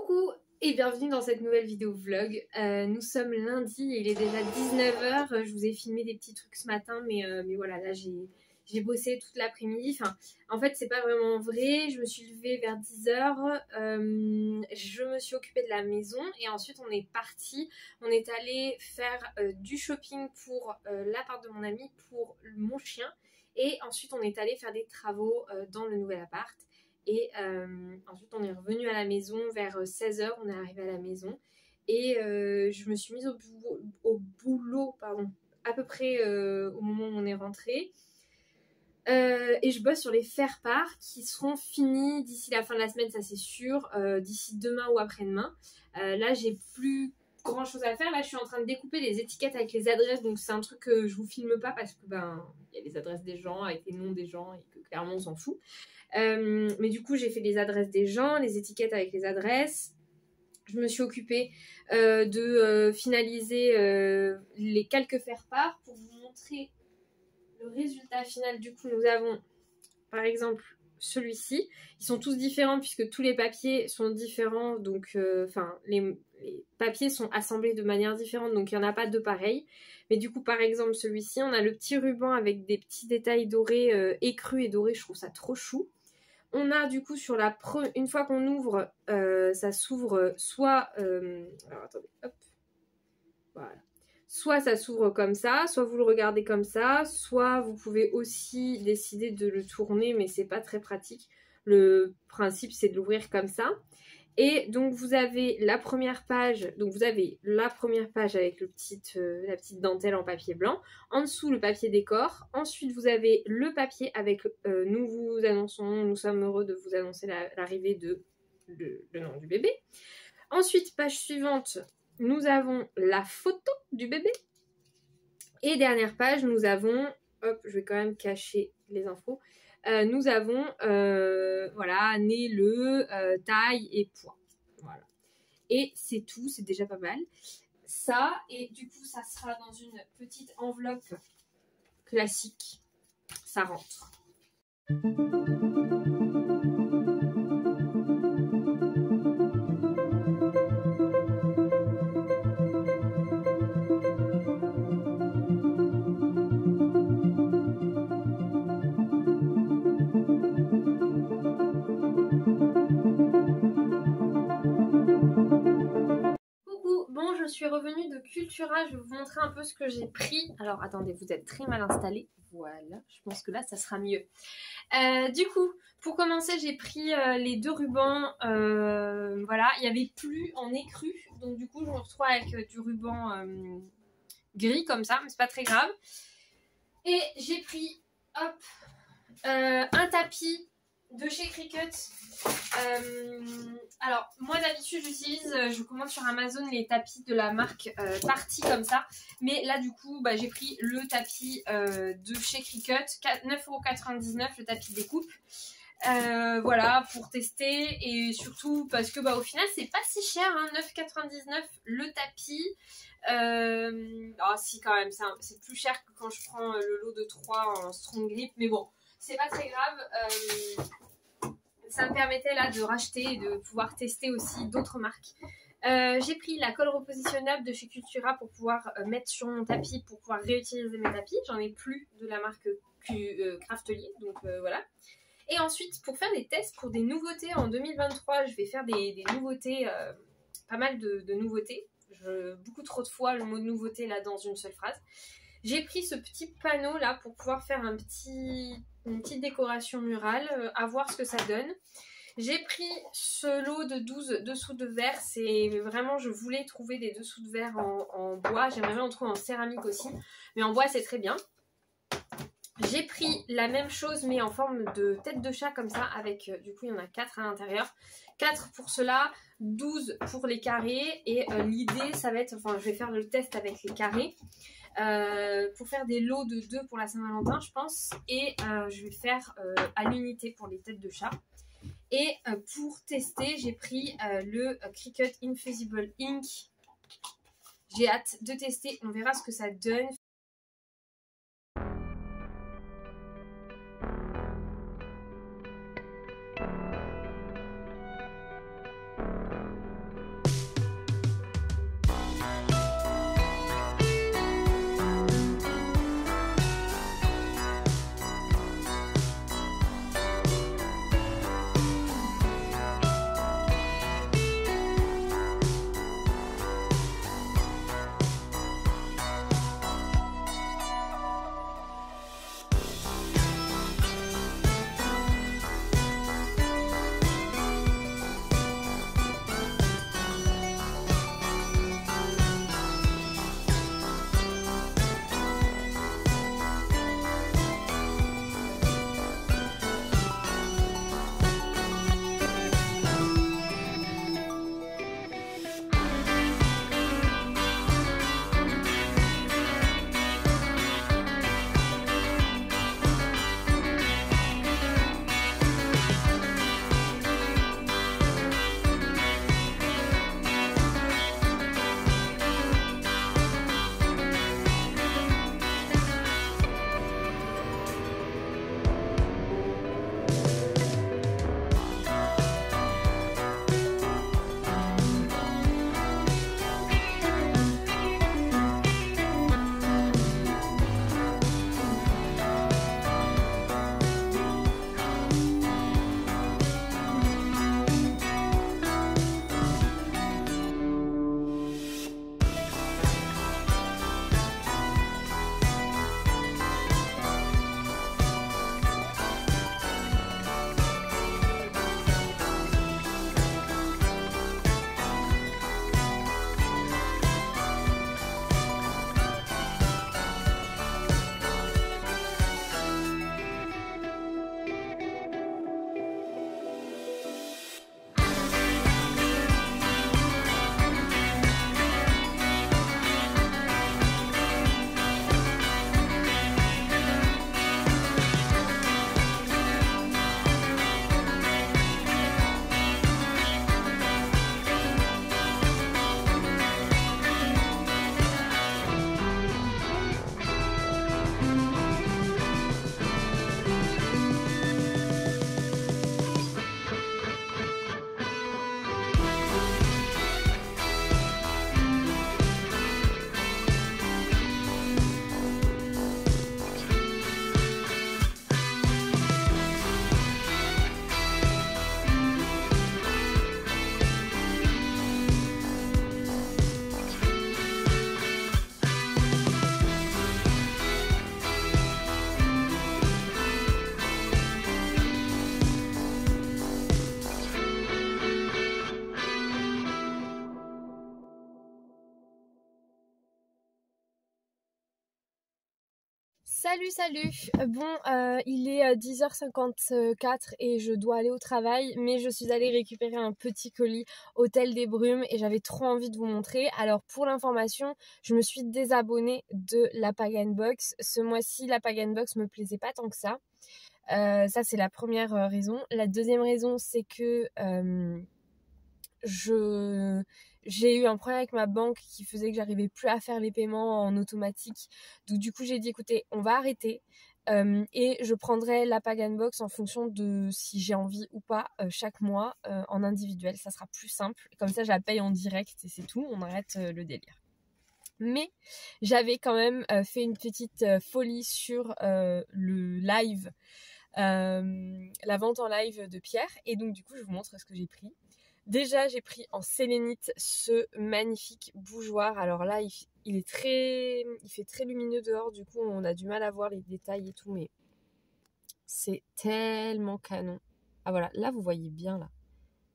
Coucou et bienvenue dans cette nouvelle vidéo vlog. Nous sommes lundi et il est déjà 19h. Je vous ai filmé des petits trucs ce matin, mais voilà, là j'ai bossé toute l'après-midi. Enfin, en fait, c'est pas vraiment vrai. Je me suis levée vers 10h. Je me suis occupée de la maison et ensuite on est parti. On est allé faire du shopping pour l'appart de mon ami, pour mon chien. Et ensuite on est allé faire des travaux dans le nouvel appart. Et ensuite on est revenu à la maison vers 16h, on est arrivé à la maison et je me suis mise au boulot pardon, à peu près au moment où on est rentré. Et je bosse sur les faire-part qui seront finis d'ici la fin de la semaine, ça c'est sûr, d'ici demain ou après-demain. Là j'ai plus grand chose à faire, là je suis en train de découper les étiquettes avec les adresses, donc c'est un truc que je vous filme pas parce que il y a les adresses des gens avec les noms des gens et que clairement on s'en fout. Mais du coup j'ai fait les adresses des gens, les étiquettes avec les adresses. Je me suis occupée de finaliser les quelques faire-part pour vous montrer le résultat final. Du coup nous avons par exemple celui-ci. Ils sont tous différents puisque tous les papiers sont différents, donc les papiers sont assemblés de manière différente, donc il n'y en a pas deux pareils. Mais du coup par exemple celui-ci, on a le petit ruban avec des petits détails dorés, écrus et dorés, je trouve ça trop chou. On a du coup sur une fois qu'on ouvre, ça s'ouvre soit... alors attendez, hop. Voilà. Soit ça s'ouvre comme ça, soit vous le regardez comme ça, soit vous pouvez aussi décider de le tourner, mais c'est pas très pratique. Le principe c'est de l'ouvrir comme ça. Et donc vous avez la première page, avec la petite dentelle en papier blanc. En dessous le papier décor. Ensuite vous avez le papier avec nous sommes heureux de vous annoncer l'arrivée de le nom du bébé. Ensuite page suivante, nous avons la photo du bébé. Et dernière page, nous avons, hop, je vais quand même cacher les infos. Nous avons, voilà, né, taille et poids. Voilà. Et c'est tout, c'est déjà pas mal. Ça, et du coup, ça sera dans une petite enveloppe classique. Ça rentre. Bon, je suis revenue de Cultura, je vais vous montrer un peu ce que j'ai pris. Alors attendez, vous êtes très mal installés. Voilà, je pense que là ça sera mieux. Du coup, pour commencer, j'ai pris les deux rubans. Voilà, il n'y avait plus en écru, donc du coup je me retrouve avec du ruban gris comme ça, mais c'est pas très grave. Et j'ai pris, hop, un tapis de chez Cricut. Alors moi d'habitude je commande sur Amazon les tapis de la marque Party comme ça, mais là du coup j'ai pris le tapis de chez Cricut, 9,99 € le tapis découpe. Voilà, pour tester et surtout parce que au final c'est pas si cher, hein, 9,99 € le tapis. Oh, si quand même c'est plus cher que quand je prends le lot de 3 en strong grip, mais bon c'est pas très grave. Ça me permettait là de racheter et de pouvoir tester aussi d'autres marques. J'ai pris la colle repositionnable de chez Cultura pour pouvoir mettre sur mon tapis, pour pouvoir réutiliser mes tapis. J'en ai plus de la marque Craftelier, donc voilà. Et ensuite, pour faire des tests pour des nouveautés en 2023, je vais faire des nouveautés, pas mal de nouveautés. Beaucoup trop de fois le mot de nouveauté là dans une seule phrase. J'ai pris ce petit panneau là pour pouvoir faire une petite décoration murale, à voir ce que ça donne. J'ai pris ce lot de 12 dessous de verre. C'est vraiment, je voulais trouver des dessous de verre en bois. J'aimerais bien en trouver en céramique aussi, mais en bois c'est très bien. J'ai pris la même chose mais en forme de tête de chat comme ça avec, du coup il y en a 4 à l'intérieur. 4 pour cela, 12 pour les carrés et l'idée ça va être, je vais faire le test avec les carrés. Pour faire des lots de 2 pour la Saint-Valentin je pense, et je vais faire à l'unité pour les têtes de chat. Et pour tester j'ai pris le Cricut Infusible Ink. J'ai hâte de tester, on verra ce que ça donne. Salut. Il est 10h54 et je dois aller au travail, mais je suis allée récupérer un petit colis Hôtel des Brumes et j'avais trop envie de vous montrer. Alors pour l'information, je me suis désabonnée de la Pagan Box. Ce mois-ci, la Pagan Box me plaisait pas tant que ça. Ça c'est la première raison. La deuxième raison, c'est que j'ai eu un problème avec ma banque qui faisait que j'arrivais plus à faire les paiements en automatique. Donc du coup j'ai dit écoutez, on va arrêter et je prendrai la Pagan Box en fonction de si j'ai envie ou pas chaque mois en individuel. Ça sera plus simple. Comme ça je la paye en direct et c'est tout, on arrête le délire. Mais j'avais quand même fait une petite folie sur le live, la vente en live de Pierre. Et donc du coup je vous montre ce que j'ai pris. Déjà, j'ai pris en sélénite ce magnifique bougeoir. Alors là, il fait très lumineux dehors. Du coup, on a du mal à voir les détails et tout. Mais c'est tellement canon. Ah voilà, là, vous voyez bien là.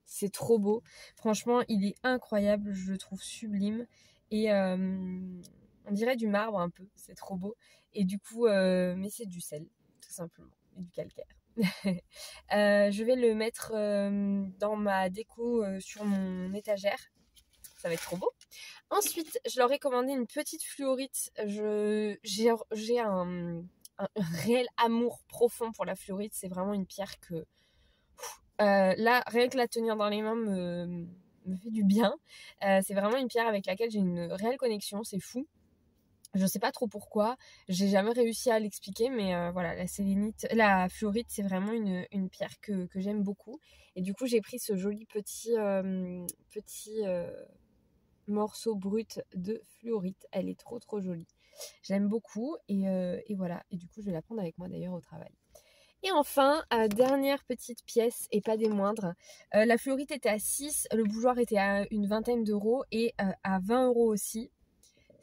C'est trop beau. Franchement, il est incroyable. Je le trouve sublime. Et on dirait du marbre un peu. C'est trop beau. Et du coup, mais c'est du sel, tout simplement. Et du calcaire. Je vais le mettre dans ma déco sur mon étagère. Ça va être trop beau. Ensuite, je leur ai commandé une petite fluorite. J'ai un réel amour profond pour la fluorite. C'est vraiment une pierre que là, rien que la tenir dans les mains me fait du bien. C'est vraiment une pierre avec laquelle j'ai une réelle connexion. C'est fou. Je sais pas trop pourquoi, j'ai jamais réussi à l'expliquer, mais voilà, la fluorite, c'est vraiment une pierre que j'aime beaucoup. Et du coup, j'ai pris ce joli petit morceau brut de fluorite. Elle est trop jolie. J'aime beaucoup et voilà. Et du coup, je vais la prendre avec moi d'ailleurs au travail. Et enfin, dernière petite pièce et pas des moindres. La fluorite était à 6, le bougeoir était à une vingtaine d'euros et à 20 € aussi.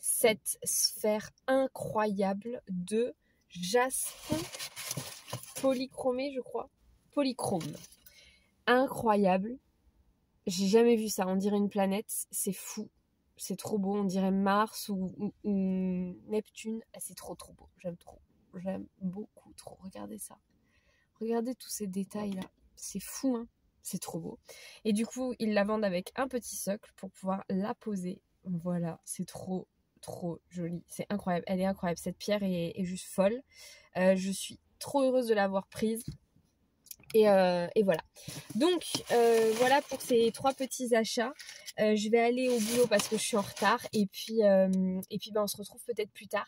Cette sphère incroyable de jaspe polychromé, je crois. Polychrome. Incroyable. J'ai jamais vu ça. On dirait une planète. C'est fou. C'est trop beau. On dirait Mars ou Neptune. C'est trop beau. J'aime trop. J'aime beaucoup trop. Regardez ça. Regardez tous ces détails là. C'est fou, hein. C'est trop beau. Et du coup, ils la vendent avec un petit socle pour pouvoir la poser. Voilà. C'est trop jolie, c'est incroyable, elle est incroyable, cette pierre est juste folle. Je suis trop heureuse de l'avoir prise et voilà. Donc voilà pour ces 3 petits achats. Je vais aller au boulot parce que je suis en retard et puis on se retrouve peut-être plus tard.